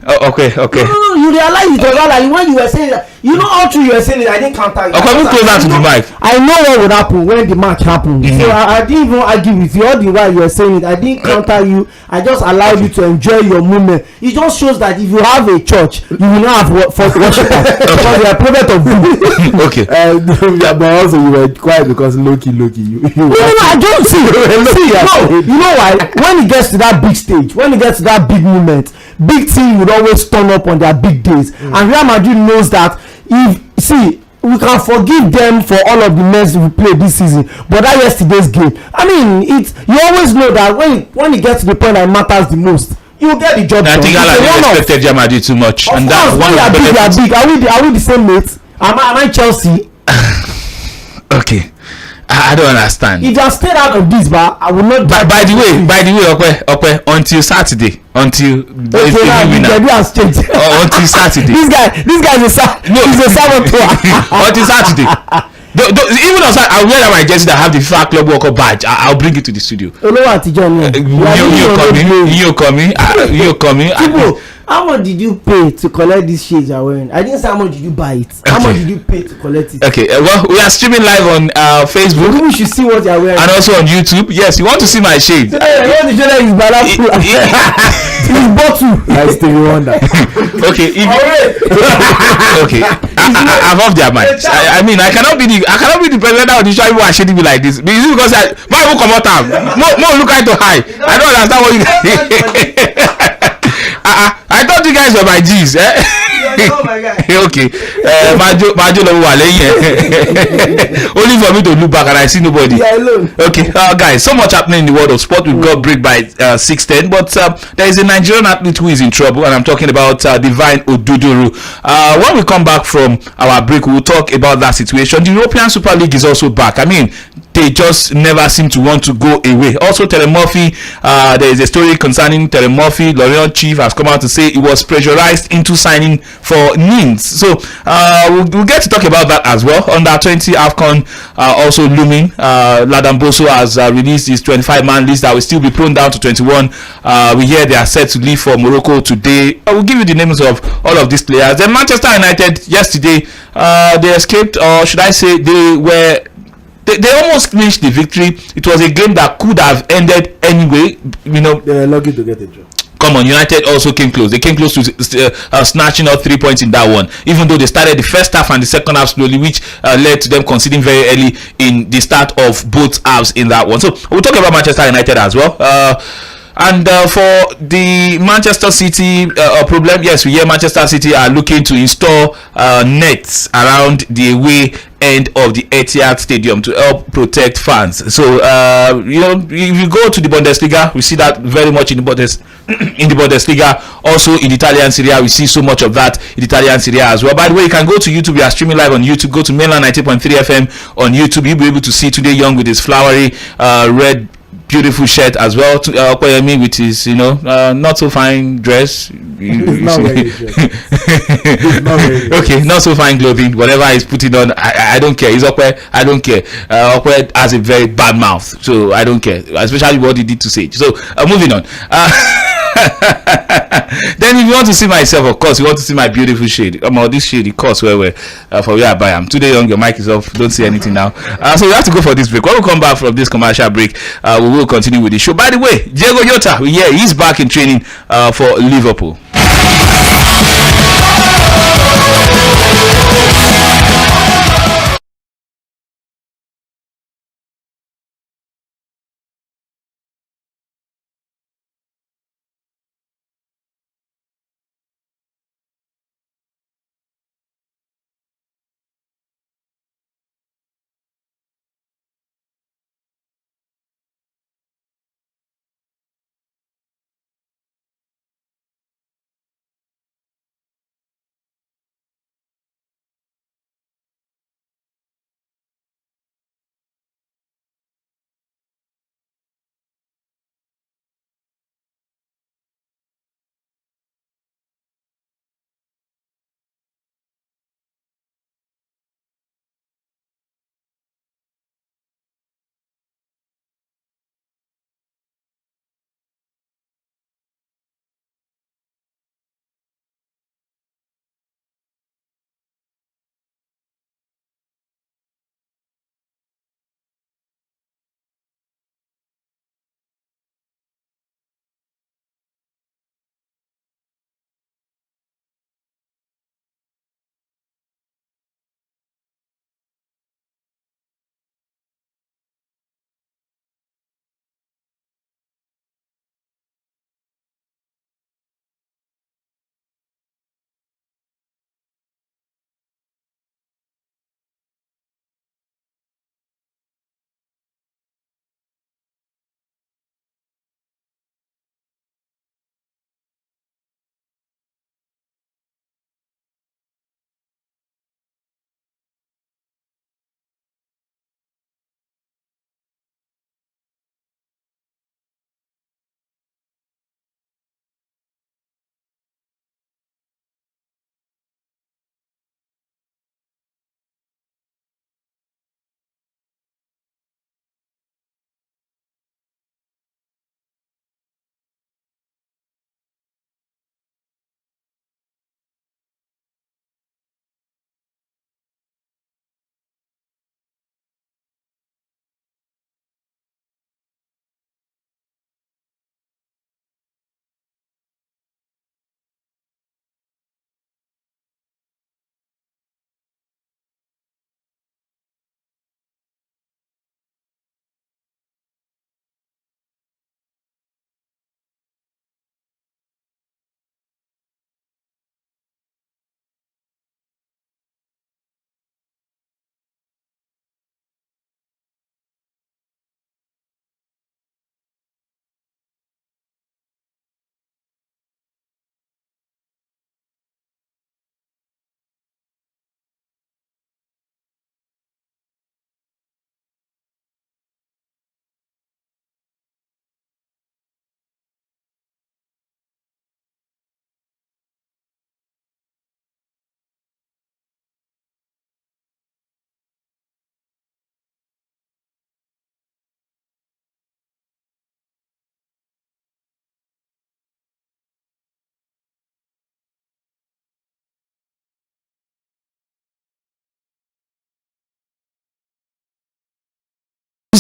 Oh, okay, okay. No, you realize it was all like when you were saying that. You know, all through you were saying it, I didn't counter you. Okay, move closer to the mic. I know what would happen when the match happened. So I didn't even argue with you all the while you were saying it. I didn't counter you. I just allowed you to enjoy your moment. It just shows that if you have a church, you will not have for worship because you are prophet of good. Okay. But also you were quiet because Loki. No, I don't see. No, you know why? When it gets to that big stage, when it gets to that big moment, big team would always turn up on their big days, and Real Madrid knows that. We can forgive them for all of the mess we played this season, but that yesterday's game, I mean, you always know that when it gets to the point that matters the most, you get the job done. I think I respected Real Madrid too much, of and course, that's one of the benefits. They are big. Are we the same mates? Am I Chelsea? Okay, I don't understand. If you have stayed out of this, but I will not. By the way, okay, until Saturday, until okay, now the has changed. Until Saturday. this guy is he's a saboteur. Until Saturday. Even on Saturday, I'll wear my jersey that have the FIFA Club World Cup badge. I'll bring it to the studio. Olówó àtijọ́ ni. You coming. How much did you pay to collect these shades you are wearing? I didn't say how much did you buy it. How much did you pay to collect it? Okay, well, we are streaming live on Facebook. Maybe we should see what you are wearing. And also on YouTube. Yes, you want to see my shades. You want to show that his balafu. His bottle. That's Stevie Wonder. Okay, okay. I've off their minds. I mean, I cannot be the president of the show. People are shading me like this. Because why won't come out? More look at to high. I don't understand what you guys. I thought you guys were my G's, eh? Oh my God. Okay. Majo lọ wà lẹ́yìn. Only for me to look back and I see nobody. Yeah, alone. Okay, guys, so much happening in the world of sport. We've got break by 6:10, but there is a Nigerian athlete who is in trouble, and I'm talking about Divine Oduduru. When we come back from our break, we'll talk about that situation. The European Super League is also back. I mean, they just never seem to want to go away. Also, Terry Murphy, there is a story concerning Terry Murphy. Lorient chief has come out to say he was pressurized into signing for Nice. So we'll get to talk about that as well. Under 20 AFCON also looming. Ladan Boso has released his 25-man list that will still be prone down to 21. We hear they are set to leave for Morocco today. I will give you the names of all of these players. Then Manchester United yesterday, they escaped, or should I say they almost clinched the victory. It was a game that could have ended anyway. You know, they were lucky to get a draw. Come on, United also came close. They came close to snatching out 3 points in that one, even though they started the first half and the second half slowly, which led to them conceding very early in the start of both halves in that one. So we'll talk about Manchester United as well. And for the Manchester City problem, yes, we hear Manchester City are looking to install nets around the away end of the Etihad Stadium to help protect fans. So if you go to the Bundesliga, we see that very much in the Bundesliga. Also in the Italian Serie A, we see so much of that in the Italian Serie A as well. By the way, you can go to YouTube. We are streaming live on YouTube. Go to Mainland 90.3 FM on YouTube. You'll be able to see Tunde Young with his flowery red beautiful shirt as well. Okoyemi with his not so fine dress. Okay, not so fine clothing, whatever he's putting on, I don't care. He's Okwe, I don't care. Okwe has a very bad mouth, so I don't care, especially what he did to Sage. So moving on. Then if you want to see myself, of course, you want to see my beautiful shade. This shade, it costs for where I buy them. Today Young, your mic is off, don't say anything now. So we have to go for this break. When we come back from this commercial break, we will continue with the show. By the way, Diego Jota, he's back in training for Liverpool.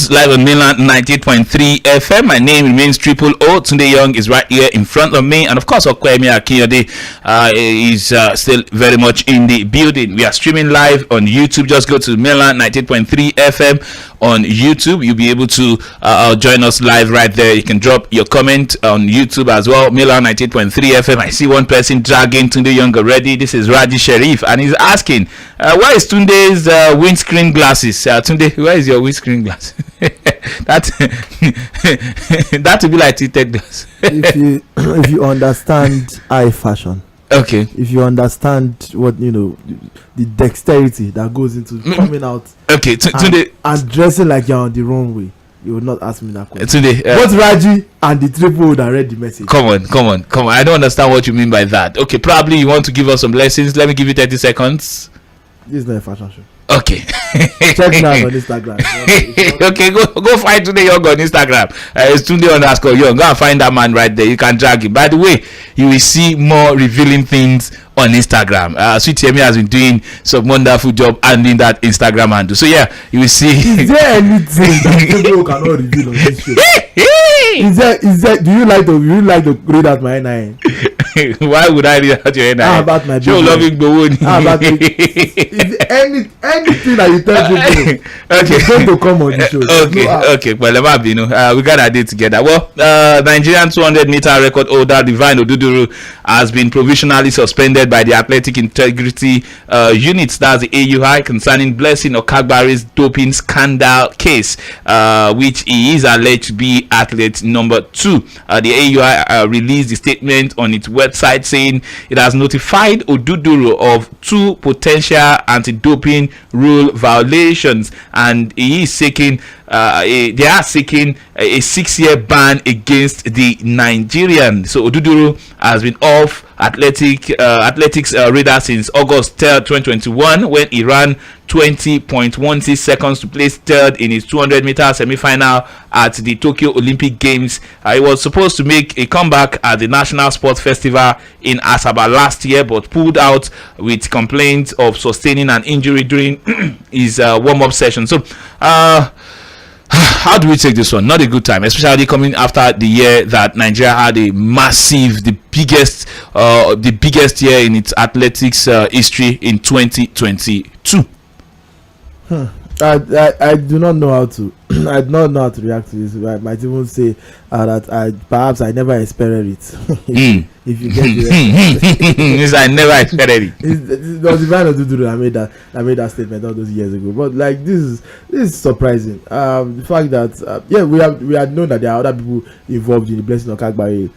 news live on Mainland 98.3 FM. My name remains Triple O. Tunde Young is right here in front of me, and of course, Okwemi Akiyode is still very much in the building. We are streaming live on YouTube. Just go to Mainland 98.3 FM on YouTube. You'll be able to join us live right there. You can drop your comment on YouTube as well. Mainland 98.3 FM. I see one person dragging Tunde Young already. This is Raji Sharif, and he's asking, where is Tunde's windscreen glasses? Tunde, where is your windscreen glass? that would be like tinted glass. if you understand high fashion, okay, if you understand what the dexterity that goes into coming out, okay, Tunde, and dressing like you're on the wrong way, you would not ask me that question. Tunde, both Raji and the triple that read the message. Come on. I don't understand what you mean by that. Okay, probably you want to give us some lessons. Let me give you 30 seconds. This is not a fashion show. Okay. Check me out on Instagram. Okay, go find Tunde Young on Instagram. It's Tunde_Young. Go and find that man right there. You can drag him. By the way, you will see more revealing things on Instagram. Sweet Yemi has been doing some wonderful job handling that Instagram handle. So yeah, you will see. Is there anything that people cannot reveal on this show? Is there? Do you like to read out my NIN? Why would I read out your NIN? How about my Joe loving Gbowoni? How about it? Anything that you tell people, okay, it's going to come on the show. Okay. Well, we got our day together. Well, Nigerian 200-meter record holder Divine Oduduru has been provisionally suspended by the Athletic Integrity Unit, that's the AUI, concerning Blessing Okagbari's doping scandal case, which he is alleged to be athlete number 2. The AUI released a statement on its website saying it has notified Oduduru of 2 potential anti-doping rule violations, and he is seeking they are seeking a 6-year ban against the Nigerian. So Oduduru has been off athletics radar since August 3rd, 2021, when he ran 20.16 seconds to place third in his 200-meter semi-final at the Tokyo Olympic Games. He was supposed to make a comeback at the National Sports Festival in Asaba last year, but pulled out with complaints of sustaining an injury during his warm-up session. So how do we take this one? Not a good time, especially coming after the year that Nigeria had a massive, the biggest year in its athletics history in 2022. I do not know how to I do not know how to react to this. I might even say that perhaps I never expected it. If you get it. I never expected it. It was Divine Oduduru that made that statement all those years ago. But like this is surprising. The fact that we had known that there are other people involved in the Blessing Okagbari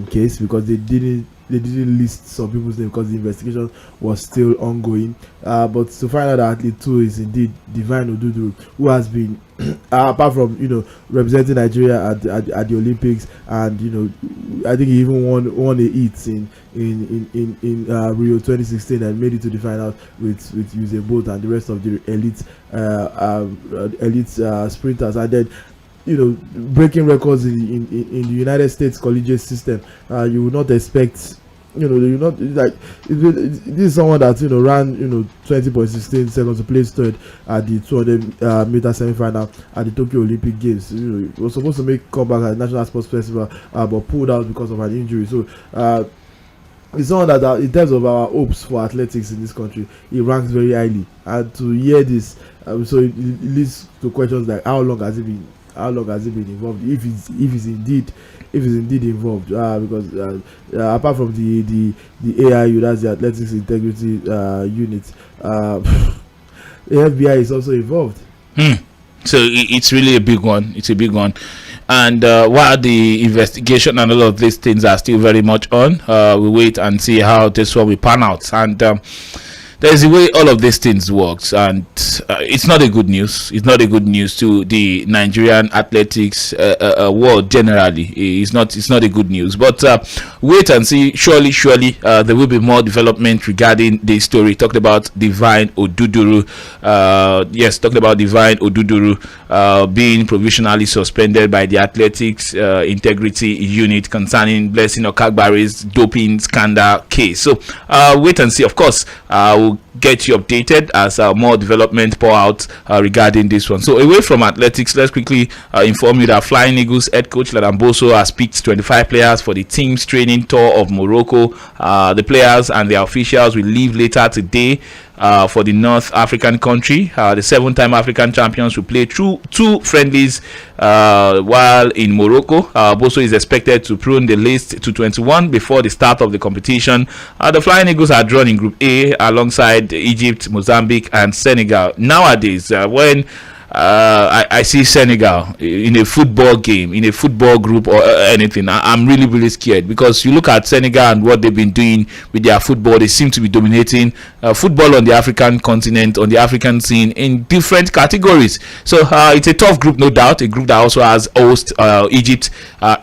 case, because they didn't list some people's name because the investigation was still ongoing. But to find out that athlete 2 is indeed Divine Oduduru, who has been apart from representing Nigeria at the Olympics, and I think he even won a heat in Rio 2016 and made it to the final with Usain Bolt and the rest of the elite sprinters, and then breaking records in the United States collegiate system. You would not expect, you're not like this is someone that ran 20.16 seconds to place third at the 200 meter semi-final at the Tokyo Olympic Games. He was supposed to make comeback at the National Sports Festival, but pulled out because of an injury. So it's someone that in terms of our hopes for athletics in this country, he ranks very highly. And to hear this, so it leads to questions like how long has he been involved, if he's indeed involved, because apart from the AIU, that's the Athletics Integrity Unit, the FBI is also involved. So it's really a big one. It's a big one. And while the investigation and all of these things are still very much on, we wait and see how this one will pan out. And there's a way all of these things works, and it's not a good news. It's not a good news to the Nigerian athletics world generally. It's not a good news. But wait and see. Surely, there will be more development regarding this story. Talked about Divine Oduduru. Talked about Divine Oduduru being provisionally suspended by the Athletics Integrity Unit concerning Blessing Okagbari's doping scandal case. So wait and see. Of course, we'll get you updated as more development pour out regarding this one. So away from athletics, let's quickly inform you that Flying Eagles head coach Ladan Boso has picked 25 players for the team's training tour of Morocco. The players and the officials will leave later today for the North African country. The 7-time African champions will play through 2 friendlies while in Morocco. Boso is expected to prune the list to 21 before the start of the competition. The Flying Eagles are drawn in Group A alongside Egypt, Mozambique, and Senegal. Nowadays, when I see Senegal in a football game, in a football group or anything, I'm really scared, because you look at Senegal and what they've been doing with their football. They seem to be dominating football on the African continent, on the African scene, in different categories. So it's a tough group, no doubt, a group that also has host Egypt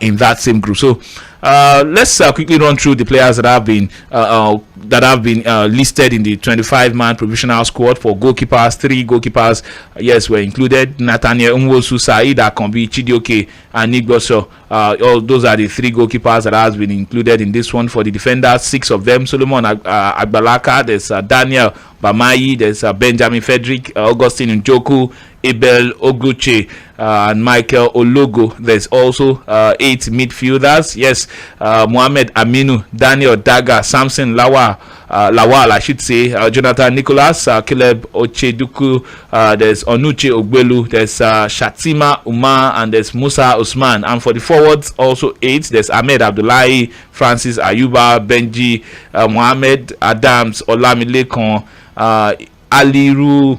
in that same group. So let's quickly run through the players that have been listed in the 25-man provisional squad. For goalkeepers, 3 goalkeepers were included: Nathaniel Nwosu, Saeed Akanbi, Chidioke, and Nigboso. All those are the 3 goalkeepers that has been included in this one. For the defenders, 6 of them: Solomon Agbalaka, there's Daniel Bamayi, there's Benjamin Frederick, Augustine Njoku, Abel Oguche, and Michael Ologo. There's also 8 midfielders. Mohamed Aminu, Daniel Daga, Samson Lawal, I should say, Jonathan Nicholas, Caleb Ocheduku, there's Onuche Ogbelu, there's Shatima Umar, and there's Musa Usman. And for the forwards, also 8. There's Ahmed Abdullahi, Francis Ayuba, Benji Mohamed Adams, Olamilekon, Aliru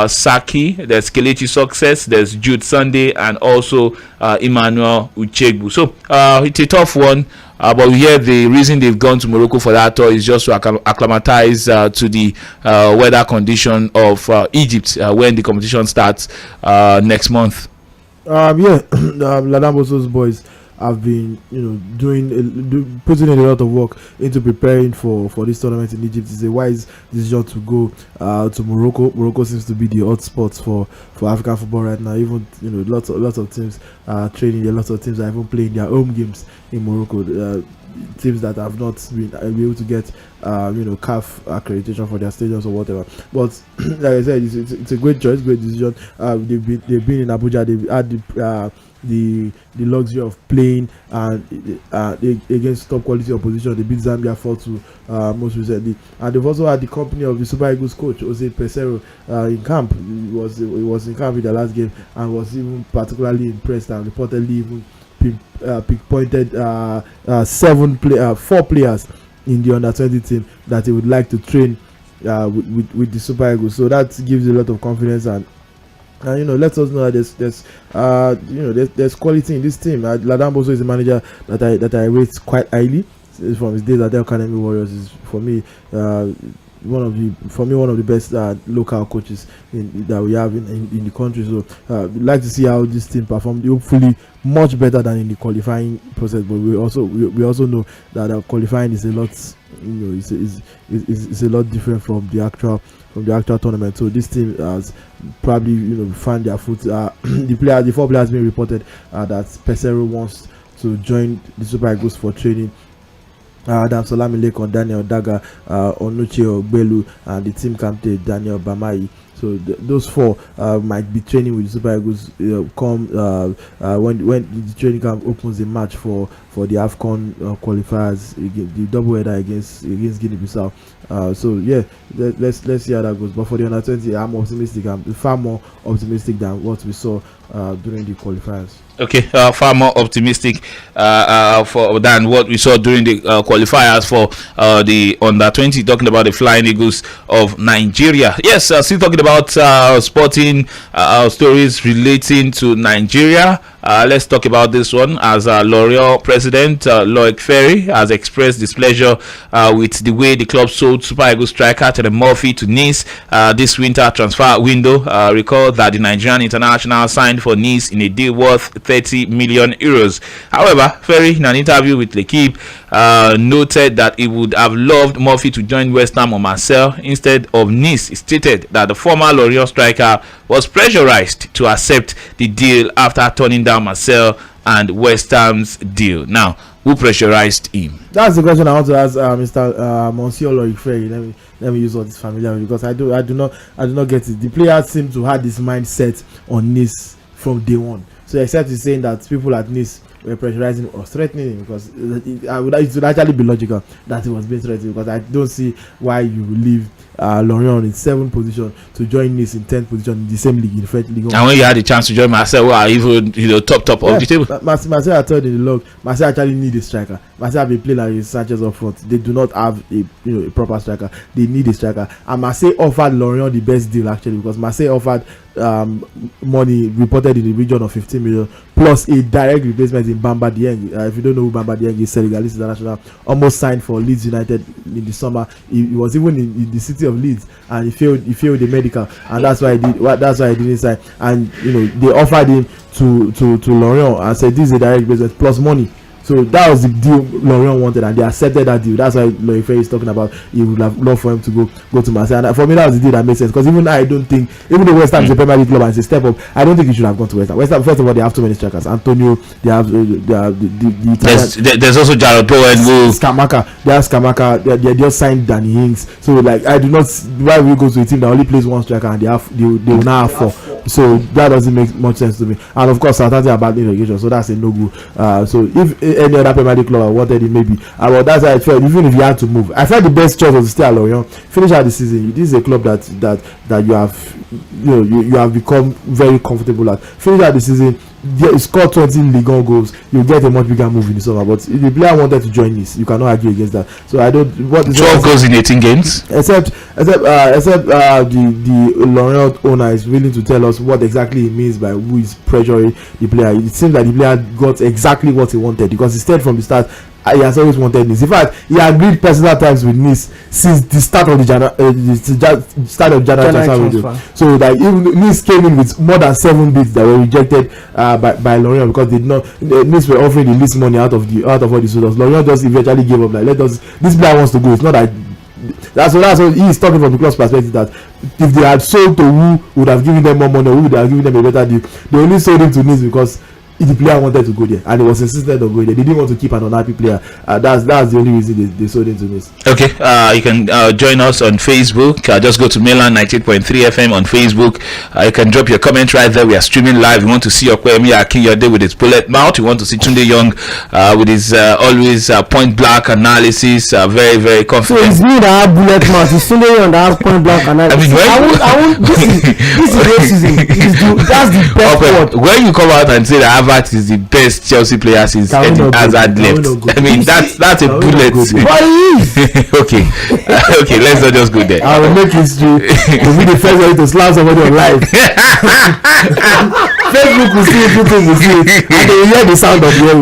Saki, there's Kelechi Success, there's Jude Sunday, and also Emmanuel Uchegbu. So it's a tough one, but we hear the reason they've gone to Morocco for that tour is just to acclimatize to the weather condition of Egypt when the competition starts next month. Ladan Boso's boys have been, putting in a lot of work into preparing for this tournament in Egypt. It's a wise decision to go to Morocco. Morocco seems to be the hot spot for African football right now. Even lots of teams are training there. Lots of teams are even playing their home games in Morocco. Teams that have not been able to get CAF accreditation for their stadiums or whatever. But like I said, it's a great choice, great decision. They've been in Abuja. They've had the luxury of playing against top quality opposition. They beat Zambia 4-2 most recently, and they've also had the company of the Super Eagles coach Jose Pesero in camp. He was in camp in the last game and was even particularly impressed, and reportedly even pinpointed 4 players in the under-20 team that he would like to train with the Super Eagles. So that gives a lot of confidence, and let us know that there's quality in this team. Ladan Boso is a manager that I rate quite highly from his days at the Academy Warriors. Is for me one of the best local coaches that we have in the country. So we'd like to see how this team performed. Hopefully much better than in the qualifying process, but we also know that qualifying is a lot is a lot different from the actual tournament. So this team has probably found their foot. The 4 players being reported that Pesero wants to join the Super Eagles for training. Adam Solamilekon, Daniel Daga, Onuche Ogbelu, and the team captain Daniel Bamayi. So those 4 might be training with the Super Eagles when the training camp opens in March for the AFCON qualifiers, the doubleheader against Guinea-Bissau. Let's see how that goes. But for the under-20, I'm optimistic. I'm far more optimistic than what we saw during the qualifiers. Okay, far more optimistic than what we saw during the qualifiers for the under-20. Talking about the Flying Eagles of Nigeria. Yes, still talking about sporting stories relating to Nigeria. Let's talk about this one, as L'Oreal president Loic Ferry has expressed displeasure with the way the club sold Super Eagles striker Terry Murphy to Nice this winter transfer window. Recall that the Nigerian international signed for Nice in a deal worth 30 million euros. However, Ferry, in an interview with L'Equipe, noted that he would have loved Murphy to join West Ham or Marseille instead of Nice. He stated that the former L'Oreal striker was pressurized to accept the deal after turning down Marseille and West Ham's deal. Now, who pressurized him? That's the question I want to ask Mr. Monsieur Lorifre. Let me use all this familiar because I do not get it. The players seem to have this mindset on Nice from day one. So except he's saying that people at Nice were pressurizing or threatening him, because it would actually be logical that he was being threatened, because I don't see why you will leave Lorient in 7th position to join Nice in 10th position in the same league, in the French league. And when you had the chance to join Marseille, well, even top of the table. Marseille are third in the log. Marseille actually need a striker. Marseille have been playing like Sanchez up front. They do not have a proper striker. They need a striker. And Marseille offered Lorient the best deal actually, because Marseille offered money reported in the region of 15 million plus a direct replacement in Bamba Dieng. If you don't know who Bamba Dieng is, Senegalese international, almost signed for Leeds United in the summer. He was even in the city of Leeds, and he failed the medical, and that's why he didn't sign. And they offered him to Lorient and said this is a direct replacement plus money. So that was the deal Lorient wanted, and they accepted that deal. That's why Lorifre is talking about he would have loved for him to go to Marseille. And for me, that was the deal that made sense, because even I don't think, even though West Ham is a Premier League club and it's a step up, I don't think he should have gone to West Ham. West Ham, first of all, they have too many strikers. Antonio, they have the Italian. There's also Jared Bowen who Scamacca. They have Scamacca. They just signed Danny Ings. So like, I do not. Why will you go to a team that only plays one striker and they will now have 4? So that doesn't make much sense to me. And of course, Southampton are badly relegation, so that's a no go. So if any other Premier League club wanted it, maybe. But that's how I felt. Even if you had to move, I felt the best choice was to stay at Lorient, finish out the season. This is a club that you have, you have become very comfortable at. Finish out the season. You score 20 Ligue 1 goals, you get a much bigger move in the summer. But if the player wanted to join this, you cannot argue against that. So I don't. 12 goals in 18 games. Except the Lorient owner is willing to tell us what exactly he means by who is pressuring the player. It seems that the player got exactly what he wanted, because he said from the start he has always wanted Nice. In fact, he agreed personal terms with Nice since the start of January transfer. So that even Nice came in with more than 7 bids that were rejected by Lorient, because they did not. Nice were offering the least money out of all the suitors. Lorient just eventually gave up. Like, this player wants to go. It's not that. That's what he is talking from the club's perspective, that if they had sold to who would have given them more money, who would have given them a better deal, they only sold him to Nice because the player wanted to go there, and he was insistent on going there. They didn't want to keep an unhappy player. That's the only reason they sold him to Nice. Okay, you can join us on Facebook. Just go to Mainland 98.3 FM on Facebook. You can drop your comment right there. We are streaming live. You want to see Okwemi Akinyode with his bullet mouth. You want to see Tunde Young with his always point blank analysis. Very, very confident. So it's me that have bullet mouth. It's Tunde Young that have point blank analysis. I won't. This is racism. That's the best word. When you come out and say that Havertz is the best Chelsea player since Eden Hazard left, I mean that's a bullet. Okay, okay, let's not just go there. I will make history to be the first one to slam somebody on live. Facebook will see it, YouTube will see it, and they will hear the sound of the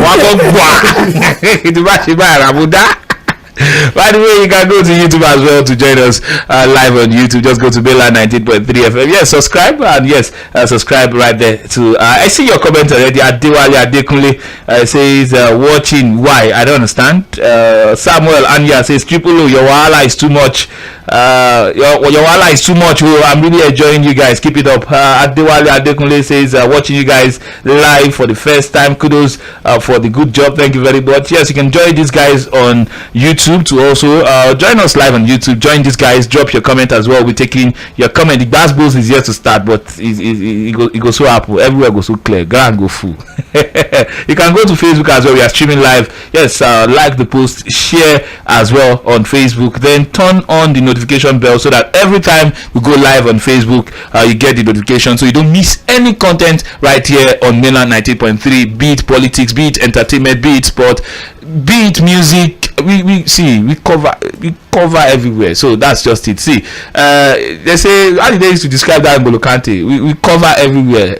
By the way, you can go to YouTube as well to join us live on YouTube. Just go to Mainland 19.3 FM. Yes, subscribe, and yes, subscribe right there to I see your comment already. Adewale Adekunle says watching. Why? I don't understand. Samuel Anya says Triple O, your wahala is too much. Your wahala is too much. Oh, I'm really enjoying you guys. Keep it up. Adewale Adekunle says watching you guys live for the first time. Kudos for the good job. Thank you very much. Yes, you can join these guys on YouTube to also join us live on YouTube. Join these guys. Drop your comment as well. We're taking your comment. The Gas Bulls is yet to start, but it goes so apple. Everywhere goes so clear. Grand go full. You can go to Facebook as well. We are streaming live. Yes, like the post, share as well on Facebook. Then turn on the notification bell so that every time we go live on Facebook, you get the notification, so you don't miss any content right here on Mainland 90.3. Be it politics, be it entertainment, be it sport, be it music. We cover everywhere. So that's just it. See, they say, how did they used to describe that in N'Golo Kante? We cover everywhere.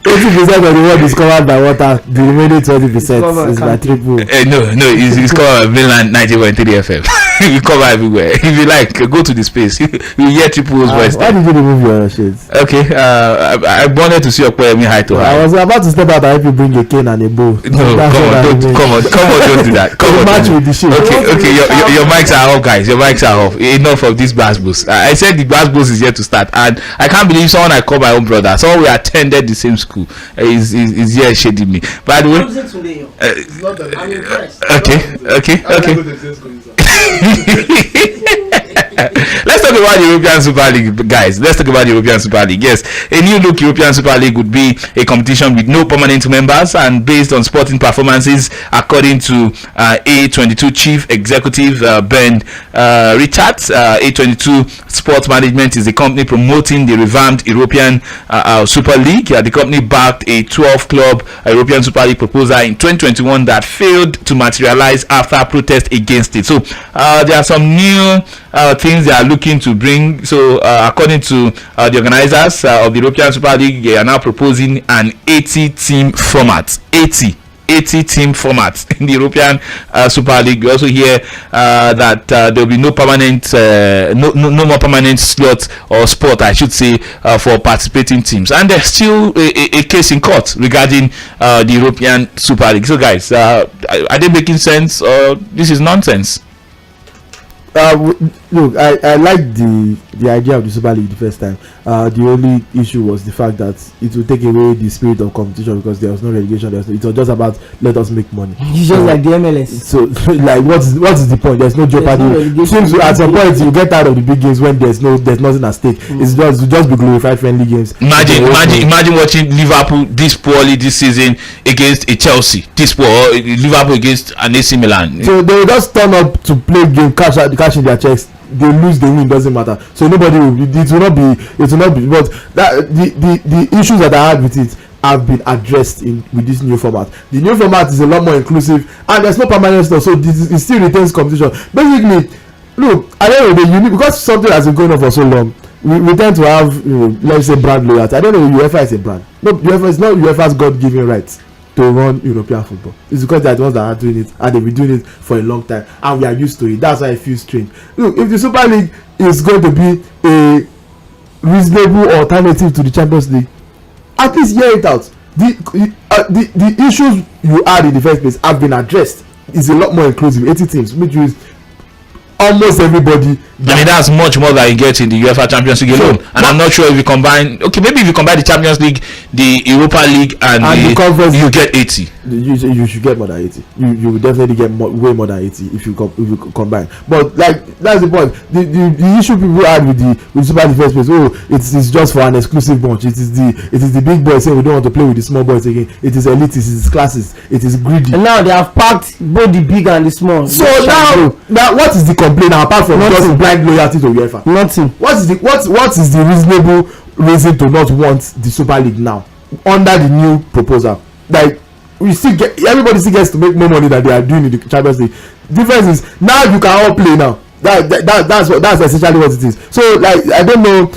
80% of the world is covered by water. The remaining 20% is by triple. No, it's covered by Mainland 90.3 FM. We cover everywhere. If you like, go to the space. You hear Triple O's voice. Why did you remove your shades? Okay, I wanted to see Okoyemi high to high. I was about to step out and if you bring a cane and a bow. No, come on, don't do that. Come on, match with the shade. Okay, your mics are off, guys. Your mics are off. Enough of this basbos. I said the basbos is here to start, and I can't believe someone I call my own brother, someone we attended the same school, is here shading me. By the way, I'm impressed. Okay. Let's talk about the European Super League, guys. Let's talk about the European Super League. Yes, a new look European Super League would be a competition with no permanent members and based on sporting performances, according to A22 Chief Executive Ben Richards. A22 Sports Management is the company promoting the revamped European Super League. The company backed a 12-club European Super League proposal in 2021 that failed to materialize after protest against it. So there are some new things they are looking to bring. So according to the organizers of the European Super League, they are now proposing an 80-team format. 80 team format in the European Super League. We also hear that there will be no permanent no more permanent slot or spot, I should say, for participating teams, and there's still a case in court regarding the European Super League. So guys, are they making sense or this is nonsense? Look, I like the idea of the Super League the first time. The only issue was the fact that it would take away the spirit of competition because there was no relegation. It was just about let us make money. It's just like the MLS. So, like, what is the point? There's no jeopardy. Seems at some point you get tired of the big games when there's nothing at stake. It's just be glorified friendly games. Imagine watching Liverpool this poorly this season against a Chelsea. This poor, Liverpool against an AC Milan. So they will just turn up to play game, cash in their checks. They lose, they win, doesn't matter. So nobody will be, it will not be. But that the issues that I had with it have been addressed with this new format. The new format is a lot more inclusive and there's no permanent stuff, so it still retains competition. Basically, look, at the end of the day, because something has been going on for so long, we tend to have, let's say, brand loyalty. I don't know if UEFA is a brand. No, UEFA is not UEFA's God-given rights to run European football. It's because they're the ones that are doing it and they've been doing it for a long time and we are used to it. That's why I feel strange. Look, if the Super League is going to be a reasonable alternative to the Champions League, at least hear it out. The issues you had in the first place have been addressed. It's a lot more inclusive. 80 teams, which is almost everybody. I mean, that's much more than you get in the UEFA Champions League alone. And I'm not sure if you combine. Okay, maybe if you combine the Champions League, the Europa League, and the conference, you get 80. You should get more than 80. You will definitely get way more than 80 if you combine. But like that's the point. The issue people had with the Super League first place. Oh, it's just for an exclusive bunch. It is the big boys saying we don't want to play with the small boys again. It is elite. It is classes. It is greedy. And now they have packed both the big and the small. So now what is the complaint apart from just blind loyalty to UEFA? Nothing. What is the reasonable reason to not want the Super League now under the new proposal? Like everybody still gets to make more money than they are doing in the Champions League. Difference is now you can all play now. That's essentially what it is. So like I don't know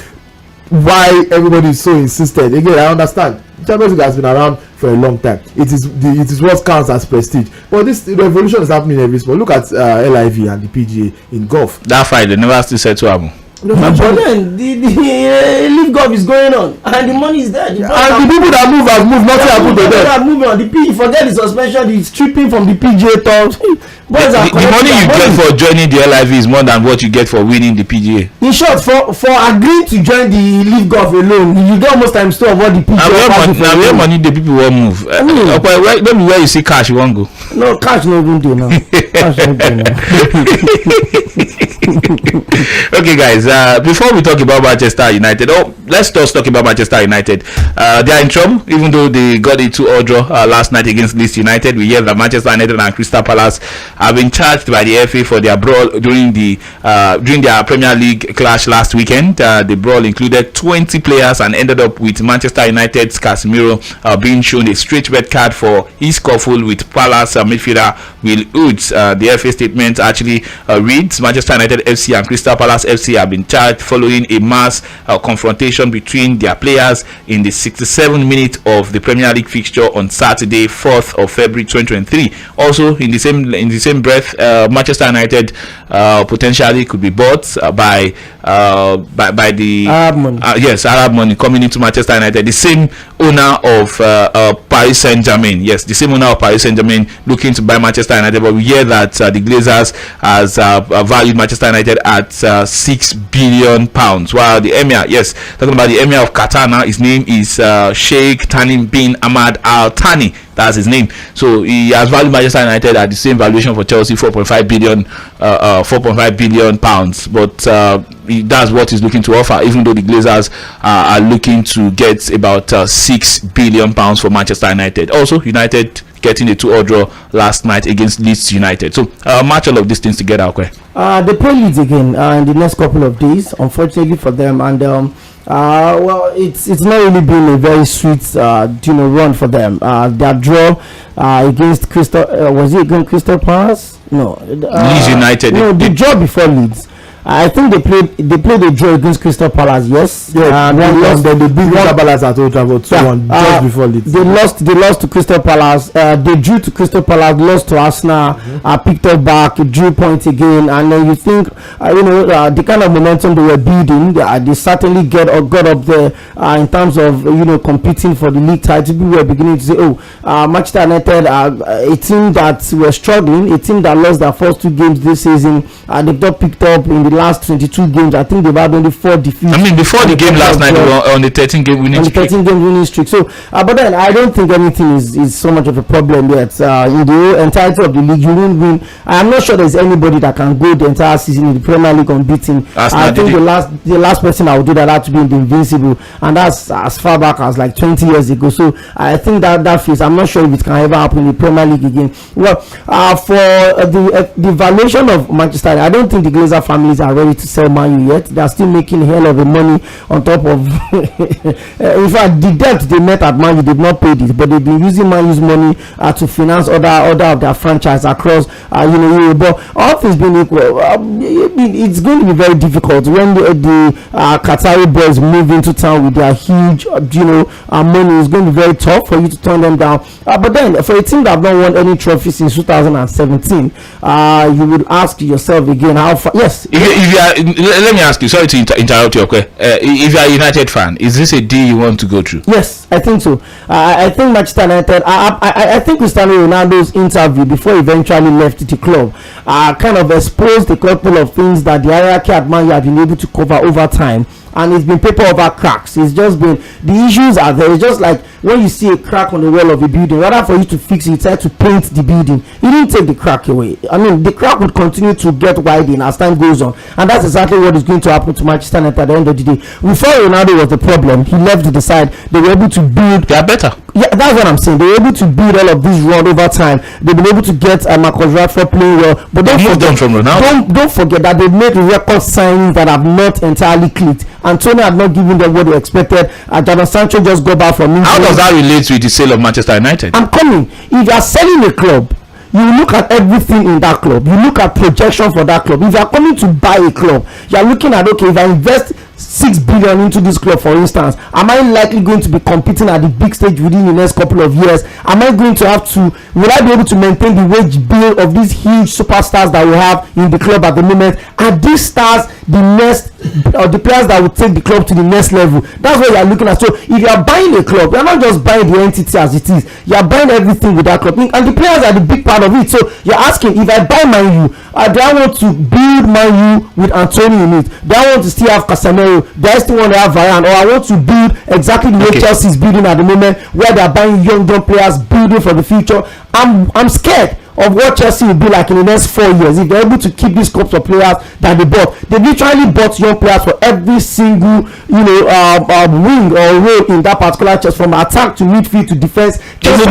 why everybody is so insistent. Again, I understand. Champions League has been around for a long time. It is what counts as prestige. But this revolution is happening every sport. Look at LIV and the PGA in golf. That fight they never still said to happen. No, but then the league golf is going on and the money is there. And the people that move have moved. Nothing happened to them. They have moved on. The PGA, forget the suspension, the stripping from the PGA tours. The money you get for joining the LIV is more than what you get for winning the PGA. In short, for agreeing to join the league golf alone, you get almost times 2 of what the PGA. Now where money the people won't move. Where you see cash you won't go. No, cash no even do now. Cash no do now. Okay, guys. Before we talk about Manchester United, let's just talk about Manchester United. They are in trouble, even though they got a 2-2 draw last night against Leeds United. We hear that Manchester United and Crystal Palace have been charged by the FA for their brawl during their Premier League clash last weekend. The brawl included 20 players and ended up with Manchester United's Casemiro being shown a straight red card for his scuffle with Palace midfielder Will Hughes. The FA statement actually reads: Manchester United United FC and Crystal Palace FC have been charged following a mass confrontation between their players in the 67th minute of the Premier League fixture on Saturday, 4th of February 2023. Also, in the same breath, Manchester United potentially could be bought by the Arab money. Arab money coming into Manchester United. The same owner of Paris Saint-Germain, the same owner of Paris Saint-Germain looking to buy Manchester United, but we hear that the Glazers has valued Manchester United at £6 billion, while the Emir, talking about the Emir of Qatar now, his name is Sheikh Tamim bin Hamad Al Thani. That's his name. So he has valued Manchester United at the same valuation for Chelsea, 4.5 billion pounds. But that's what he's looking to offer, even though the Glazers are looking to get about £6 billion for Manchester United. Also, United getting a 2-2 draw last night against Leeds United. So match all of these things together, okay? They play Leeds again in the next couple of days, unfortunately for them, and well, it's not really been a very sweet run for them. Their draw against Crystal was it against Crystal Palace? No, Leeds United. No, the draw before Leeds. I think they played a draw against Crystal Palace. Yes, and they lost. Then they beat Crystal Palace at Old Trafford 2-1 just before Leeds. They lost to Crystal Palace. They drew to Crystal Palace, lost to Arsenal. Picked up back, drew points again, and then you think the kind of momentum they were building, they certainly got up there in terms of competing for the league title. People were beginning to say, Manchester United, a team that were struggling, a team that lost their first 2 games this season. They've not picked up in the last 22 games. I think they've had only 4 defeats. I mean, before the game last night, they were on the 13-game winning streak. So, but then I don't think anything is so much of a problem yet. In the entirety of the league, you won't win. I'm not sure there's anybody that can go the entire season in the Premier League unbeaten. I think the last person I would do that had to be in the Invincible, and that's as far back as like 20 years ago. So I think that phase, I'm not sure if it can ever happen in the Premier League again. Well, for the valuation of Manchester, I don't think the Glazer families are ready to sell Man U yet. They are still making hell of a money on top of in fact the debt they met at Man U, they've not paid it, but they've been using Man U's money to finance other of their franchise across Europe. But all things being equal, it's going to be very difficult when the Qatari boys move into town with their huge money. It's going to be very tough for you to turn them down. But then for a team that have not won any trophy since 2017, you would ask yourself again how far. Yes, if you are, let me ask you, sorry to interrupt you, okay? If you are a United fan, is this a deal you want to go through? Yes, I think so. I think Manchester United, I think Cristiano Ronaldo's interview before he eventually left the club kind of exposed a couple of things that the hierarchy at Man U have been able to cover over time. And it's been paper over cracks. It's just been, the issues are there. It's just like when you see a crack on the wall of a building, rather for you to fix it, you try to paint the building. You didn't take the crack away. I mean, the crack would continue to get widening as time goes on, and that's exactly what is going to happen to Manchester United at the end of the day. We thought Ronaldo was the problem. He left the side. They were able to build. They are better. Yeah, that's what I'm saying. They were able to build all of this run over time. They've been able to get Marcus Rashford playing well, but don't forget that they made record signings that have not entirely clicked. Antonio had not given them what they expected. Jadon Sancho just got back from injury. How does that relate with the sale of Manchester United? I'm coming. If you are selling a club, you look at everything in that club. You look at projection for that club. If you are coming to buy a club, you are looking at, okay, if I invest 6 billion into this club, for instance, am I likely going to be competing at the big stage within the next couple of years? Am I going to have to, will I be able to maintain the wage bill of these huge superstars that we have in the club at the moment? Are these stars the next, or the players that will take the club to the next level? That's what you are looking at. So if you are buying a club, you are not just buying the entity as it is, you are buying everything with that club, and the players are the big part of it. So you're asking, if I buy Man U, do I want to build Man U with Antonio in it? Do I want to still have Casemiro? Do I still want to have Varane? Or I want to build exactly the way Chelsea is building at the moment, where they are buying young players, building for the future? I'm scared of what Chelsea will be like in the next 4 years if they're able to keep these crop of players that they bought. They literally bought young players for every single wing or role in that particular chest, from attack to midfield to defense. Even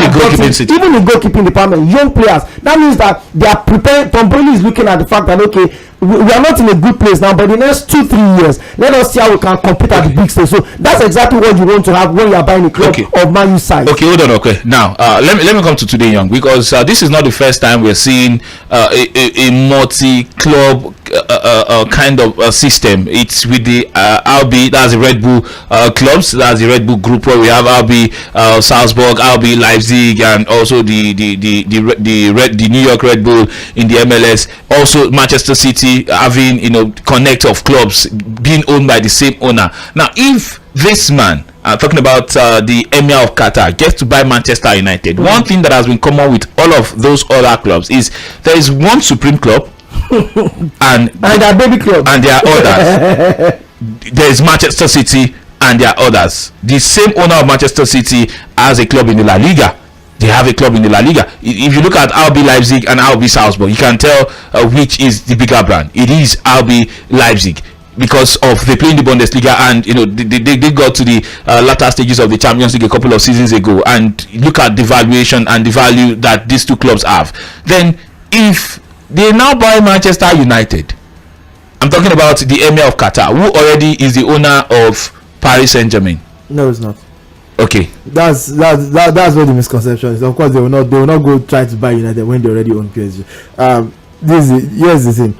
the goalkeeping department, young players. That means that they are prepared. Tom Brady is looking at the fact that, okay, we are not in a good place now, but in the next 2-3 years, let us see how we can compete at the big stage. So that's exactly what you want to have when you are buying a club of Man U size. Okay, hold on. Okay, now let me come to Today Young, because this is not the first time we're seeing a multi-club kind of system. It's with the RB, that's the Red Bull clubs, that's the Red Bull group, where we have RB Salzburg, RB Leipzig, and also the New York Red Bull in the MLS. Also Manchester City having, you know, connect of clubs being owned by the same owner. Now, if this man, talking about the Emir of Qatar, gets to buy Manchester United, one thing that has been common with all of those other clubs is there is one supreme club and their baby club, and there are others. There is Manchester City and there are others. The same owner of Manchester City has a club in the La Liga. They have a club in the La Liga. If you look at RB Leipzig and RB Salzburg, you can tell which is the bigger brand. It is RB Leipzig, because of they play in the Bundesliga, and you know they got to the latter stages of the Champions League a couple of seasons ago, and look at the valuation and the value that these two clubs have. Then if they now buy Manchester United, I'm talking about the Emir of Qatar, who already is the owner of Paris Saint-Germain. No, it's not. Okay, That's where the misconception is. Of course, they will not go try to buy United when they already own PSG. Here's the thing.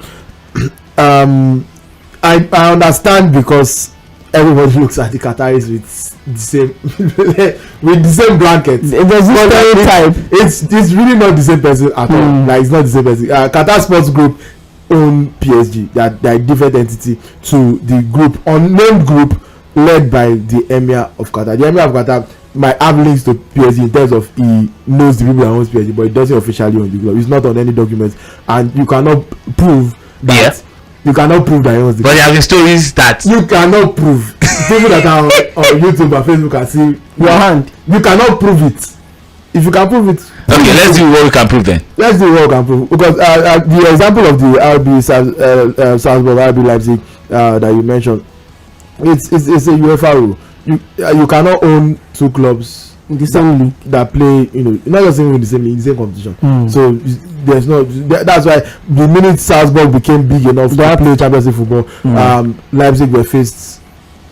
I understand, because everybody looks at the Qataris with the same blanket. It's really not the same person at all. Like, it's not the same person. Qatar Sports Group own PSG. They're a different entity to the group, unnamed group, led by the Emir of Qatar. The Emir of Qatar might have links to PSG in terms of he knows the people that owns PSG, but he doesn't officially own the club. It's not on any documents, and you cannot prove that. Yeah. You cannot prove that he owns the club. But there have been stories that you cannot prove. People that are on YouTube and Facebook can see your hand. You cannot prove it. If you can prove it, okay, let's do what we can prove then. Let's do what we can prove, because the example of the RB Salzburg, RB Leipzig that you mentioned, it's a UEFA rule. You cannot own two clubs in the same league that play, you know, not just in the same competition. So there's no, that's why the minute Salzburg became big enough to play Champions League football, Leipzig were faced,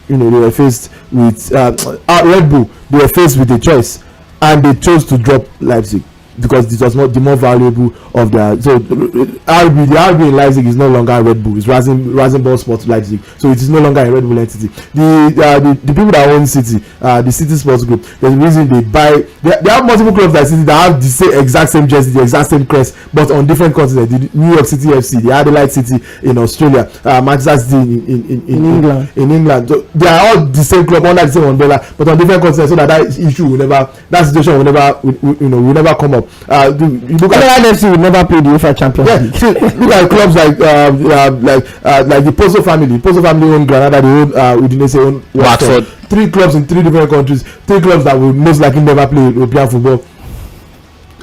you know, they were faced with Red Bull. They were faced with a choice, and they chose to drop Leipzig because this was not the more valuable of their. So the RB in Leipzig is no longer Red Bull. It's Rasenball Sports Leipzig. So it is no longer a Red Bull entity. The people that own City, the City Sports Group, there's a reason they buy. They have multiple clubs like City that have the exact same jersey, the exact same crest, but on different continents. The New York City FC, the Adelaide City in Australia, Manchester City in England. So they are all the same club under the same umbrella, but on different continents, so that issue will never, that situation will never come up. You look at NFC will never play the UEFA Champions League. Look at clubs like the Pozo family. Pozo family own Granada, they own Udinese, own Watford. 3 clubs in 3 different countries. 3 clubs that will most likely never play European football,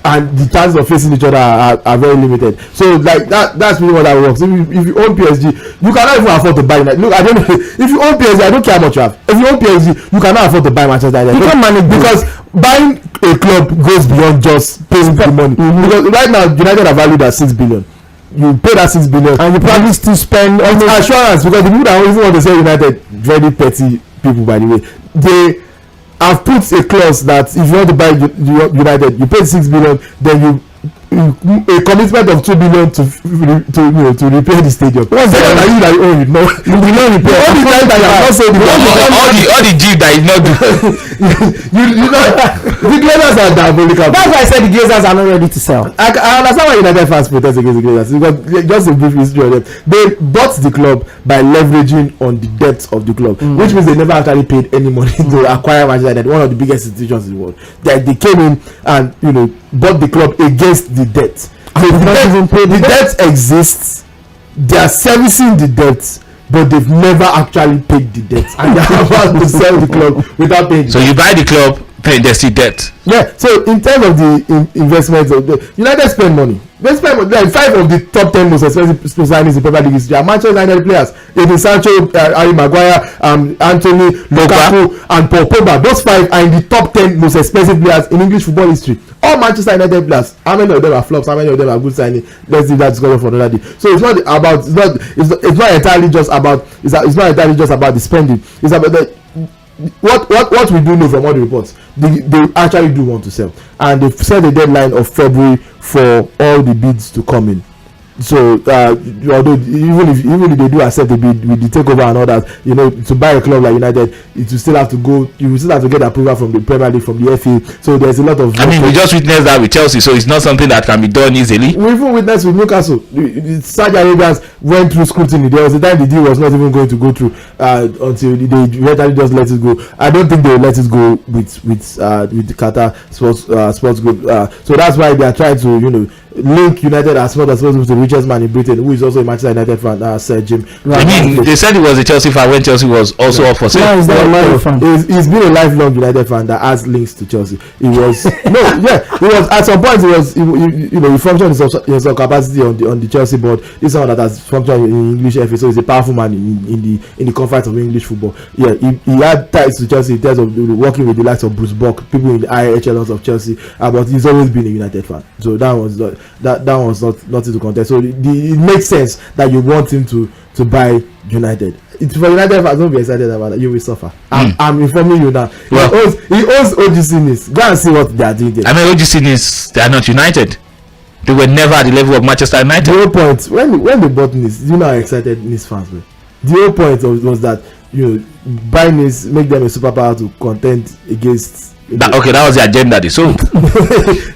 and the chances of facing each other are very limited. So like that's really what that works. If you own PSG, you cannot even afford to buy United. Look, I don't know if you own PSG, I don't care how much you have. If you own PSG, you cannot afford to buy Manchester United. You can't manage, because buying a club goes beyond just paying the money. Because right now United are valued at 6 billion. You pay that 6 billion, and you probably still spend on assurance, because the people that even want to sell United, very petty people, by the way, they have put a clause that if you want to buy United, you pay 6 billion, then you a commitment of 2 billion to repair the stadium. What's that? Are you like, oh, you know repair all the time that you have not sold all the deal that you not do. you know the Glazers are diabolical. That's why I said the Glazers are not ready to sell. I understand why United fans protest against the Glazers, because just a brief history of them. They bought the club by leveraging on the debt of the club, which means they never actually paid any money to acquire Manchester United, one of the biggest institutions in the world. They came in and bought the club against the debt. So the debt exists, they are servicing the debt, but they've never actually paid the debt, and they are about to sell the club without paying. So you buy the club, pay the debt. Yeah. So in terms of the investments of the United spend money. They spend like 5 of the top 10 most expensive signings in Premier League history are Manchester United players. Eden Sancho, Harry Maguire, Anthony, Lukaku, and Paul Pogba. Those 5 are in the top 10 most expensive players in English football history. All Manchester United players. How many of them are flops? How many of them are good signing? Let's leave that discussion for another day. So it's not about. It's not entirely just about. It's not entirely just about the spending. It's about the. What we do know from all the reports, they actually do want to sell, and they've set a deadline of February for all the bids to come in. So although even if they do accept with the takeover and all that, to buy a club like United, you will still have to get approval from the Premier League, from the FA. So there's a lot of. I mean, we just witnessed that with Chelsea, so it's not something that can be done easily. We even witnessed with Newcastle. Saudi Arabians went through scrutiny. There was a time the deal was not even going to go through until they eventually just let it go. I don't think they will let it go with the Qatar Sports Group. So that's why they are trying to link United as much as possible to the richest man in Britain, who is also a Manchester United fan, Sir Jim. I mean, they said he was a Chelsea fan when Chelsea was also up for sale. He's been a lifelong United fan that has links to Chelsea. He was at some point. He functioned in some capacity on the Chelsea board. He's someone that has functioned in English FA, so he's a powerful man in the confines of English football. Yeah, he had ties to Chelsea in terms of working with the likes of Bruce Buck, people in the higher echelons of Chelsea, but he's always been a United fan. So that was not nothing to contest. So it makes sense that you want him to buy United. For United fans, don't be excited about that. You will suffer. I'm informing you now. Well, he owns OGC Nice. Go and see what they are doing there. I mean, OGC Nice, they are not United. They were never at the level of Manchester United. The whole point when they bought Nice, you know how excited Nice fans were. The whole point was that buy Nice, make them a superpower to contend against. That was the agenda they sold.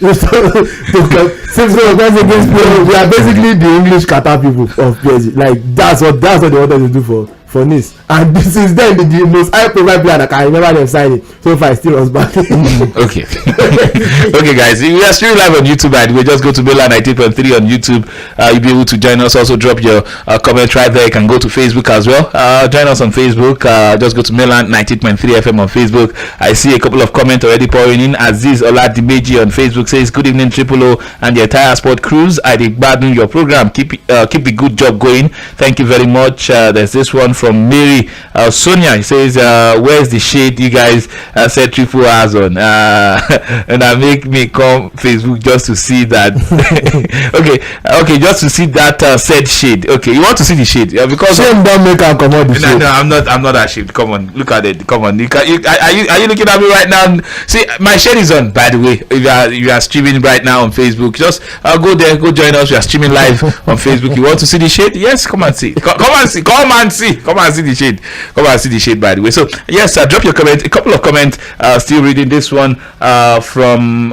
We are basically the English Qatar people of PSG. Like that's what they wanted to do for Nice. And this is then the most high profile player that I remember them signing. So far, still was back. Okay. Okay, guys. We are streaming live on YouTube, and we just go to Mainland 98.3 on YouTube. You'll be able to join us. Also, drop your comment right there. You can go to Facebook as well. Join us on Facebook. Just go to Mainland 98.3 FM on Facebook. I see a couple of comments already pouring in. Aziz Oladimeji on Facebook says, "Good evening, Triple O and the entire sport crews. I did badly your program. Keep the good job going. Thank you very much." There's this one from Mary Sonia. He says, "Where's the shade you guys said Triple has on?" And I make me come Facebook just to see that. okay, just to see that said shade. Okay, you want to see the shade? Because shame don't make her come out the shade. No, I'm not ashamed. Come on, look at it. Come on, are you looking at me right now? See, my shade is on. By the way, if you are streaming right now on Facebook, just go there, go join us. We are streaming live on Facebook. You want to see the shade? Yes, come and see. Come and see the shade. Come and see the shade, by the way. So yes, drop your comment. A couple of comments. Still reading this one from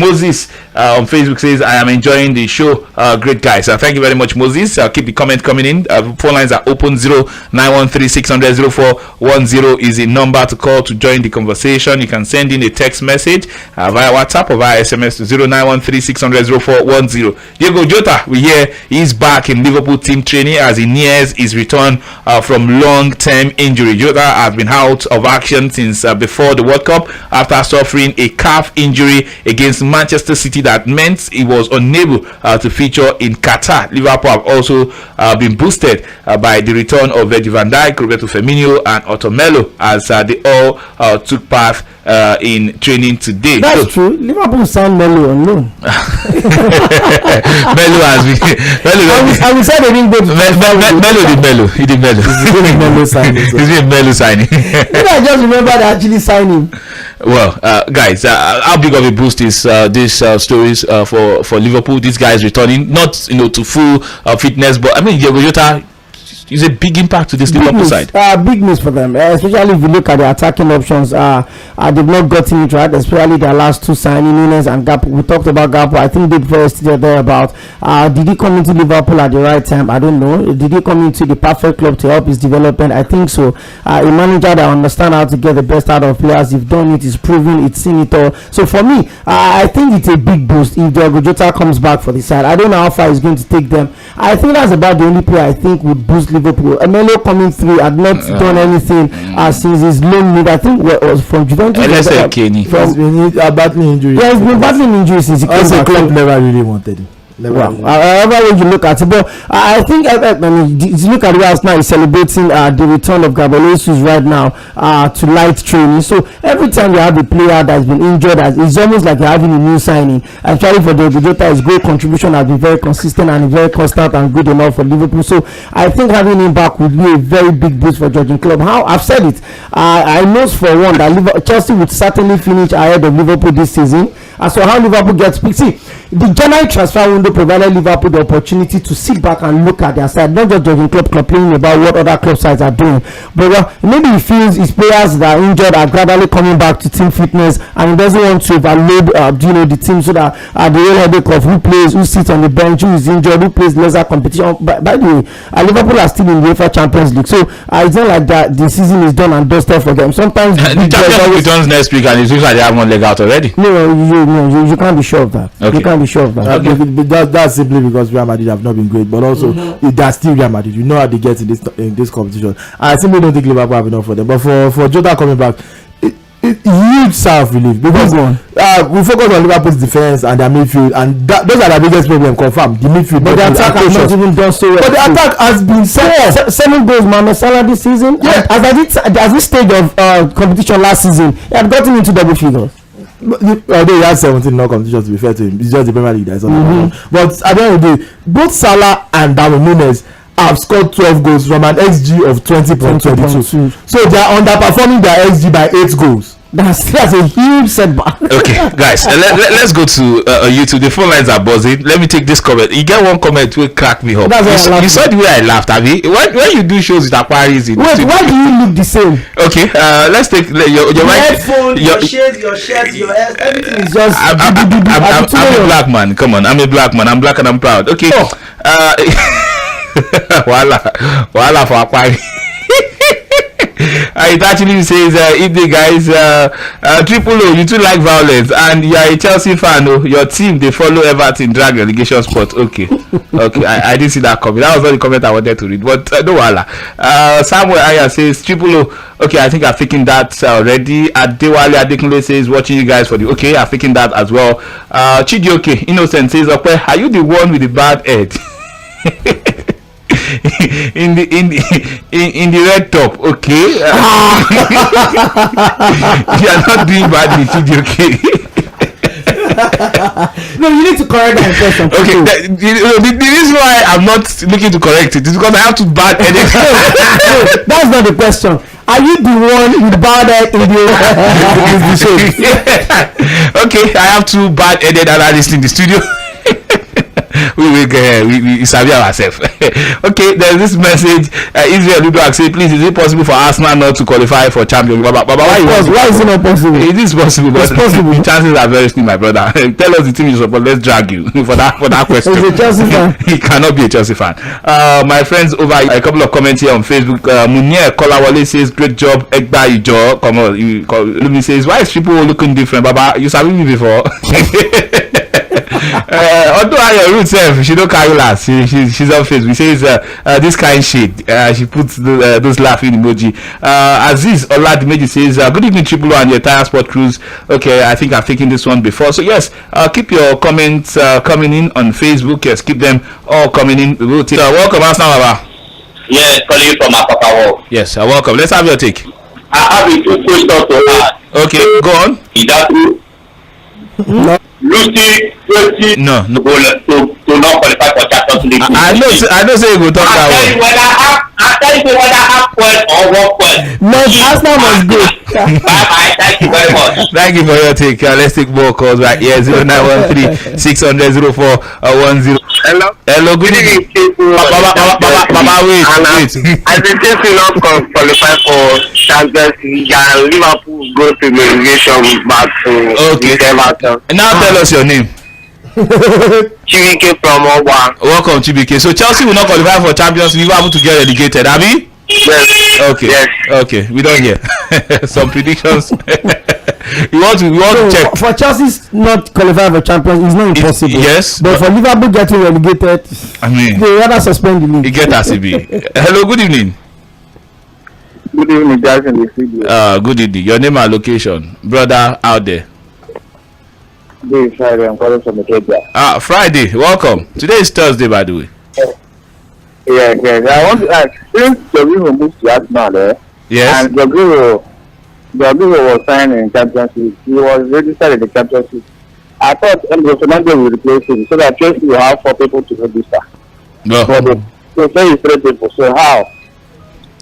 Moses on Facebook says, "I am enjoying the show. Great guys. Thank you very much, Moses. Keep the comment coming in. Phone lines are open. 0913-600-0410 is the number to call to join the conversation. You can send in a text message via WhatsApp or via SMS to 0913-600-0410. Diego Jota, we hear he's back in Liverpool team training as he nears his return from long-term injury. Jota has been out of action since before the World Cup after suffering a calf injury against Manchester City that meant he was unable to feature in Qatar. Liverpool have also been boosted by the return of Virgil van Dijk, Roberto Firmino and Otto Melo as they all took part in training today. That's true. Liverpool signed Melo on loan. Melo has been. I will say they didn't go to He did Melo. He's been Melo signing. I just remember they actually signed him. Well, guys, how big of a boost is these stories for Liverpool? These guys returning, not to full fitness, but I mean, Diego Jota is a big impact to this Liverpool side. Big news for them, especially if you look at the attacking options. They've not gotten it right, especially their last two signing, Nunes and Gakpo. We talked about Gakpo. I think they first there about. Did he come into Liverpool at the right time? I don't know. Did he come into the perfect club to help his development? I think so. A manager that understands how to get the best out of players. He's done it. He's proven. It's seen it all. So for me, I think it's a big boost if Diego Jota comes back for the side. I don't know how far he's going to take them. I think that's about the only player I think would boost Liverpool. Melo coming through had not done anything since his loan mid. I think was from Juventus. He's been battling injuries. Yeah, he's been battling injuries since he came back. Club never really wanted him. However way you look at it, but I think you look at it now, he's celebrating the return of Gabriel Jesus right now to light training. So every time you have a player that's been injured, it's almost like you're having a new signing. Actually, for Diego Jota, his goal contribution has been very consistent and very constant and good enough for Liverpool. So I think having him back would be a very big boost for Jurgen Klopp. How I've said it, I know for one that Chelsea would certainly finish ahead of Liverpool this season. And so how Liverpool gets picked. See, the January transfer window provided Liverpool the opportunity to sit back and look at their side, not just Jurgen Klopp complaining about what other club sides are doing, but maybe he feels his players that are injured are gradually coming back to team fitness, and he doesn't want to overload the team, so that the whole headache of who plays, who sits on the bench, who is injured, who plays lesser competition. By the way, Liverpool are still in the UEFA Champions League, so it's not like that the season is done and dusted for them. Sometimes the Champions League returns next week, and it looks like they have one leg out already. No, you can't be sure of that. Okay. You can't be sure of that. That's simply because Real Madrid have not been great, but also they're still Real Madrid. You know how they get in this competition. I simply don't think Liverpool have enough for them. But for Jota coming back, huge self-relief, because we focus on Liverpool's defense and their midfield, and those are the biggest problem. Confirmed, the midfield. But the attack has not even done so well. But the attack has been seven goals, Mohamed Salah this season. Yeah. At this stage of competition last season, he had gotten into double figures. Although he had 17 no competitions, to be fair to him, it's just the Premier League that is on. But at the end of the day, both Salah and Darwin Núñez have scored 12 goals from an XG of 20.22. So they are underperforming their XG by 8 goals. That's a huge setback. Okay, guys, let's go to YouTube. The phone lines are buzzing. Let me take this comment. You get one comment will crack me up. You saw the way I laughed, Abby. When you do shows with Aquarius in wait, why do you look the same? Okay, let's take your headphone, your shades, your shirt, your hair, everything is just. I'm a black man. Come on, I'm a black man. I'm black and I'm proud. Okay. Voila for Aquarius. It actually says, if the guys, Triple O, you too like violence, and you are a Chelsea fan. Oh, your team, they follow Everton, drag relegation spot. Okay, I didn't see that comment. That was not the comment I wanted to read, but no wala. Samuel Aya says, Triple O, okay, I think I've taken that already. Adewale Adekunle says, watching you guys for the, okay, I've taken that as well. Chidioke Innocent says, okay, are you the one with the bad head? in the red top, okay. You are not doing badly, okay. No, you need to correct that impression. Okay, the reason why I'm not looking to correct it is because I have to bad edit. That's not the question. Are you the one with bad head in the show? Okay, I have two bad headed analysts in the studio. we savvy ourselves. Okay, there's this message. Israel Ludoak say, please, is it possible for Arsenal not to qualify for Champions League? Why is it not possible? It is possible, but the chances are very slim, my brother. Tell us the team you support. Let's drag you for that question. He's a Chelsea fan. He cannot be a Chelsea fan. My friends, over a couple of comments here on Facebook. Munir Kolawole says, great job, Egba Ijo. Come on, Lumi says, why is people looking different? Baba, you saw me before. Although your root self, she don't carry last. She's on Facebook. She says this kind shade. She puts those laughing emoji. Aziz Oladimeji says, good evening, Triple O and your entire sport crews. Okay, I think I've taken this one before. So yes, keep your comments coming in on Facebook. Yes, keep them all coming in. We'll take. Welcome, Arsenal Baba. Yes, calling from Apapa. Yes, welcome. Let's have your take. I have a two questions to ask. Okay, go on. Is that true? No. Lucy, no. To not qualify for Champions League. I know say you go talk that way. I tell you whether half point or 1 point. No, Arsenal must go. Bye. Thank you very much. Thank you for your take. Let's take more calls right here. 0913 600 0410. Hello, good evening. Baba, wait. I think Chelsea not qualify for Champions League and Liverpool go to relegation back to Everton. Now tell us your name. Chibike from Ogba. Welcome, Chibike. So Chelsea will not qualify for Champions League. Liverpool to get relegated, Abi? Yes. Okay. Yes. Okay. We don't hear some predictions. We want to check. For Chelsea's not qualify for Champions, it's not impossible. Yes. But for Liverpool getting relegated, I mean, they rather suspend the league. It get as it be. Hello, good evening. Good evening, guys in the studio. Good evening. Your name and location, brother out there. This is Friday. I'm calling from Ethiopia. Friday. Welcome. Today is Thursday, by the way. Yes. I want to ask, since Jorginho moved to Arsenal, yes, and Jorginho was signed in Champions League. He was registered in the Champions League. I thought Enzo Fernandez would replace him so that Chelsea will have 4 people to register. No. So say it's 3 people. So how?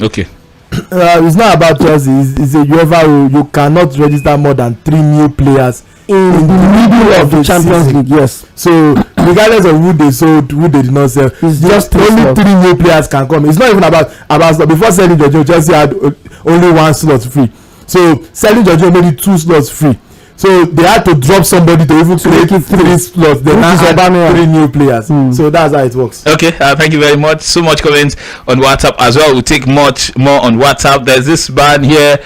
Okay. It's not about Chelsea. It's a UEFA rule. You cannot register more than 3 new players in the middle of the Champions season. League. Yes. So regardless of who they sold, who they did not sell, It's just only slots. 3 new players can come. It's not even about before selling Jorginho, Chelsea had only 1 slot free. So selling Jorginho made it 2 slots free. So they had to drop somebody to even create 3 slots. Then Which is add Aubameyang. 3 new players. So that's how it works. Okay, thank you very much. So much comments on WhatsApp as well. We'll take much more on WhatsApp. There's this man here.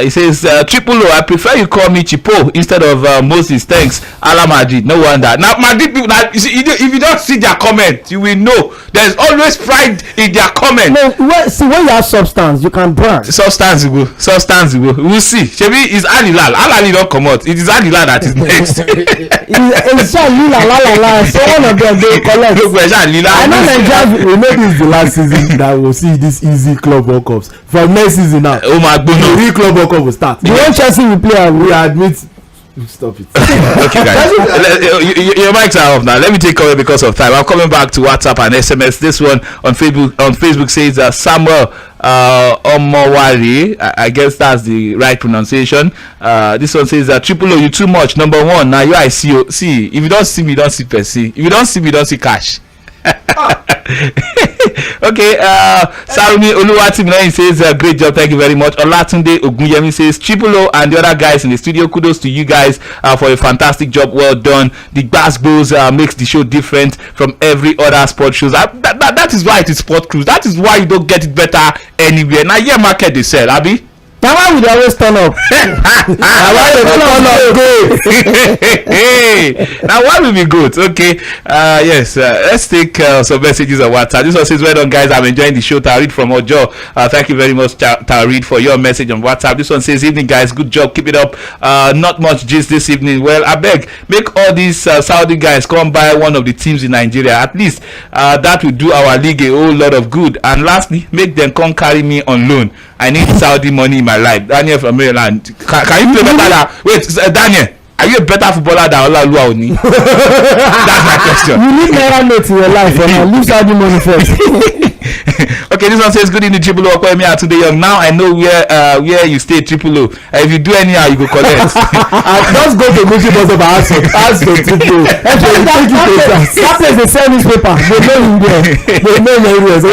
He says, Triple O, I prefer you call me Chipo instead of Moses. Thanks. Ala Madrid. No wonder. Now, Madrid people, now, you see, if you don't see their comment, you will know. There's always pride in their comment. No, when you have substance, you can brand. Substance will. We'll see. Shebi is Al Hilal. Al Hilal don't come out. It is Al Hilal that is next. It's just you la. So one of them they collect. Look, where's Al Hilal? I know Nigeria. We know this is the last season that we'll see this easy club World Cups. From next season now, Oh my the goodness. real club World Cup will start. The one Chelsea will play. We admit. Stop it. Okay, guys. Your mics are off now. Let me take over because of time. I'm coming back to WhatsApp and SMS. This one on Facebook says Samuel Omowari. I guess that's the right pronunciation. This one says Triple O, you too much. Number 1. Now you I see you. See, if you don't see me, you don't see Percy. If you don't see me, you don't see cash. Okay, Sarumi Oluwatimiloyin says great job, thank you very much. Olatunde Ogunyemi says Triple O and the other guys in the studio, kudos to you guys for a fantastic job, well done. The Gbasgbos makes the show different from every other sport shows. That is why it is Sport Cruise. That is why you don't get it better anywhere. Now here market they sell, Abi. Now why would they always turn up? Now why they turn up? Now why will be good? Okay, yes. Let's take some messages on WhatsApp. This one says, well done, guys. I'm enjoying the show. Tarid from Ojo. Thank you very much, Tarid, for your message on WhatsApp. This one says, evening, guys. Good job. Keep it up. Not much gist this evening. Well, I beg, make all these Saudi guys come buy one of the teams in Nigeria. At least that will do our league a whole lot of good. And lastly, make them come carry me on loan. I need Saudi money in my life. Daniel from Maryland. Can you play better than... Wait, Daniel, are you a better footballer than Olaoluwa Oni? That's my question. You need naira notes in your life for now. Leave Saudi money first. Okay, this one says, good evening, Triple O. Okoyemi Atunde Young. Now I know where you stay, Triple O. If you do anyhow, you go collect. Just go to Gucci bus of ask for Triple O. That place they sell newspaper. They know him there. They know him everywhere. So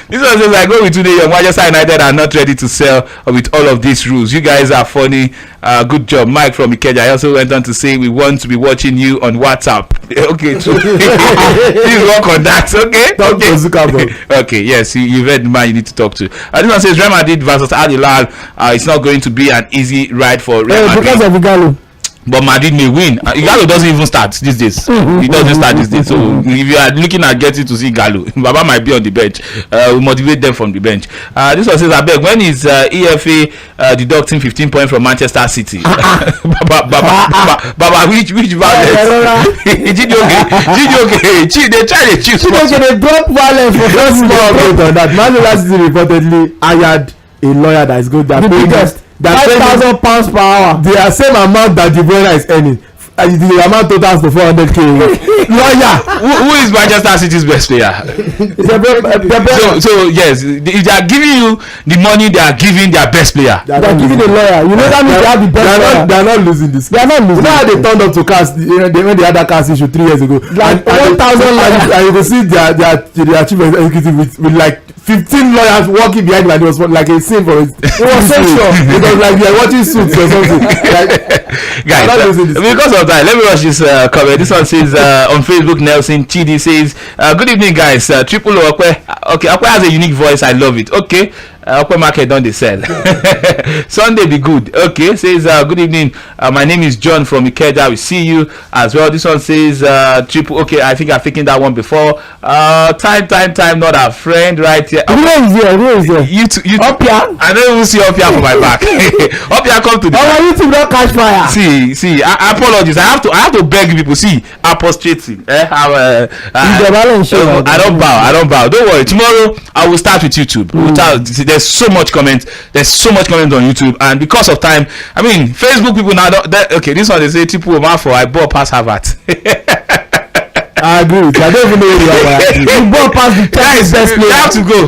This one says, I go with Tunde Young. Manchester United are not ready to sell with all of these rules. You guys are funny. Good job. Mike from Ikeja. I also went on to say, we want to be watching you on WhatsApp. Okay, true. Please work on that. Okay. Talk to Zuckerberg. Okay, yes, you've heard the man you need to talk to. This one says Real Madrid versus Al Hilal. It's not going to be an easy ride for Real Madrid. Because of Igalo. But Madrid may win. Igalo doesn't even start these days. He doesn't start these days. So if you are looking at getting to see Igalo, Baba might be on the bench. We motivate them from the bench. This one says, Abeg, when is EFA deducting 15 points from Manchester City? Baba, which violence? They try to choose. They drop violence for Just small update on that. Manchester City reportedly hired a lawyer that is good. That the biggest. £5,000 per hour. The same amount that De Bruyne is earning. The amount totals to 400k. Lawyer. Who is Manchester City's best player? So yes, if they are giving you the money, they are giving their best player. They are giving a lawyer. You know that means they have the best lawyer. They are not losing this. They are not losing. You know how they turned up to cast when the other cast issue 3 years ago. Like 1,000 lawyers. And you can see their chief executive with like 15 lawyers walking behind him, and it was like a scene for it. It was so sure. It was like they are watching Suits or something. Guys, because of that, let me watch this comment. This one says on Facebook, Nelson Chidi says, good evening, guys. Triple O Okwe. Okay, Okwe has a unique voice. I love it. Okay. Okwe market don't they sell? Sunday be good. Okay, says good evening. My name is John from Ikeja. We see you as well. This one says triple. Okay, I think I've taken that one before. Time, not a friend, right here. Who is there? You Opia? I don't even see Opia for my back. Opia, come to the. Oh, YouTube don't catch fire. See. I apologize. I have to beg people. See, apostating. I don't bow. Don't worry. Tomorrow I will start with YouTube. There's so much comment. There's so much comment on YouTube, and because of time, I mean, Facebook people now. Okay, this one they say people over for I bought past Harvard. I agree with you. I don't even know where you are. You go past the Guys, best we player. have to go.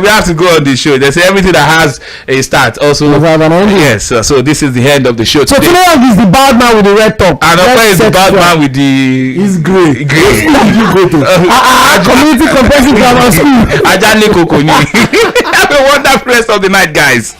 We have to go on the show. They say everything that has a start also. Must have an ending. Yes. So this is the end of the show So today. today is the bad man with the red top. And Red Opa is the set bad shirt. man with the. He's grey. Grey. You go to community comprehensive grammar school. Ajani Kokoni. Have a wonderful rest of the night, guys.